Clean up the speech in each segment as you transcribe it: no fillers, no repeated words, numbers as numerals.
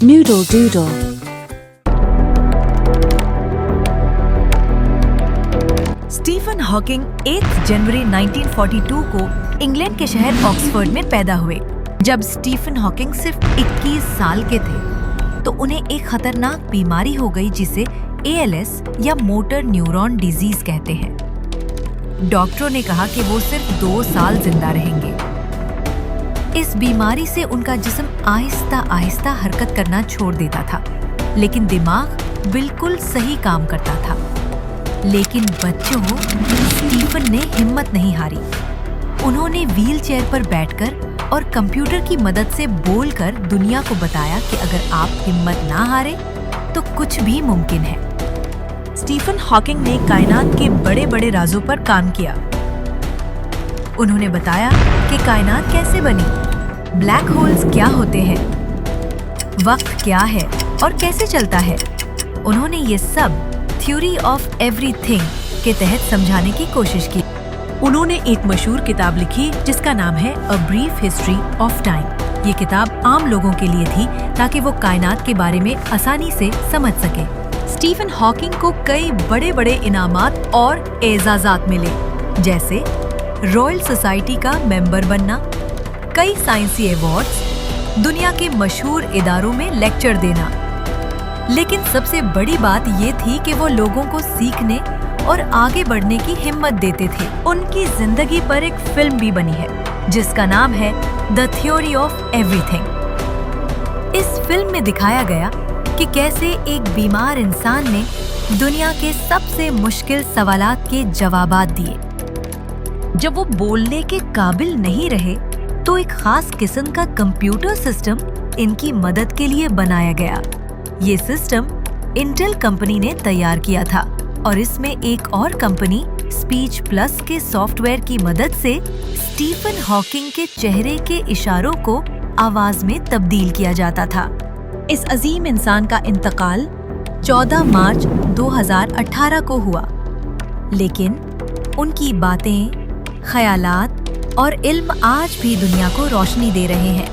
Noodle Doodle. Stephen Hawking 8 जनवरी 1942 को England के शहर ऑक्सफोर्ड में पैदा हुए। जब स्टीफन हॉकिंग सिर्फ 21 साल के थे तो उन्हें एक खतरनाक बीमारी हो गई जिसे ALS या मोटर न्यूरॉन डिजीज कहते हैं। डॉक्टरों ने कहा कि वो सिर्फ 2 साल जिंदा रहेंगे। इस बीमारी से उनका जिस्म आहिस्ता आहिस्ता हरकत करना छोड़ देता था, लेकिन दिमाग बिल्कुल सही काम करता था। लेकिन बच्चों, स्टीफन ने हिम्मत नहीं हारी। उन्होंने व्हीलचेयर पर बैठकर और कंप्यूटर की मदद से बोलकर दुनिया को बताया कि अगर आप हिम्मत ना हारे तो कुछ भी मुमकिन है। स्टीफन हॉकिंग ने कायनात के बड़े बड़े राजों पर काम किया। उन्होंने बताया कि कायनात कैसे बनी, ब्लैक होल्स क्या होते हैं, वक्त क्या है और कैसे चलता है। उन्होंने ये सब थ्योरी ऑफ एवरीथिंग के तहत समझाने की कोशिश की। उन्होंने एक मशहूर किताब लिखी जिसका नाम है a brief history of time. ये किताब आम लोगों के लिए थी ताकि वो कायनात के बारे में आसानी से समझ सके। स्टीफन हॉकिंग को कई बड़े बड़े इनामात और एजाजात मिले, जैसे रॉयल सोसाइटी का मेंबर बनना, कई साइंसी अवार्ड्स, दुनिया के मशहूर इदारों में लेक्चर देना। लेकिन सबसे बड़ी बात ये थी कि वो लोगों को सीखने और आगे बढ़ने की हिम्मत देते थे। उनकी जिंदगी पर एक फिल्म भी बनी है जिसका नाम है द थ्योरी ऑफ एवरीथिंग। इस फिल्म में दिखाया गया कि कैसे एक बीमार इंसान ने दुनिया के सबसे मुश्किल सवालात के जवाबात दिए। जब वो बोलने के काबिल नहीं रहे तो एक खास किस्म का कंप्यूटर सिस्टम इनकी मदद के लिए बनाया गया। ये सिस्टम इंटेल कंपनी ने तैयार किया था और इसमें एक और कंपनी स्पीच प्लस के सॉफ्टवेयर की मदद से स्टीफन हॉकिंग के चेहरे के इशारों को आवाज में तब्दील किया जाता था। इस अजीम इंसान का इंतकाल 14 मार्च 2018 को हुआ, लेकिन उनकी बातें, ख्यालात और इल्म आज भी दुनिया को रोशनी दे रहे हैं।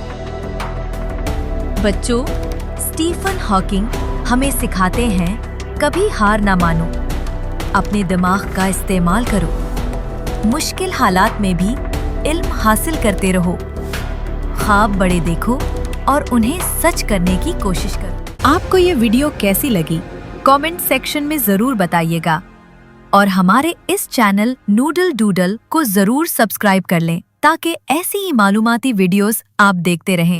बच्चों, स्टीफन हॉकिंग हमें सिखाते हैं कभी हार ना मानो, अपने दिमाग का इस्तेमाल करो, मुश्किल हालात में भी इल्म हासिल करते रहो, ख्वाब बड़े देखो और उन्हें सच करने की कोशिश करो। आपको ये वीडियो कैसी लगी कमेंट सेक्शन में जरूर बताइएगा और हमारे इस चैनल नूडल डूडल को जरूर सब्सक्राइब कर लें ताकि ऐसी ही मालूमाती वीडियोस आप देखते रहें।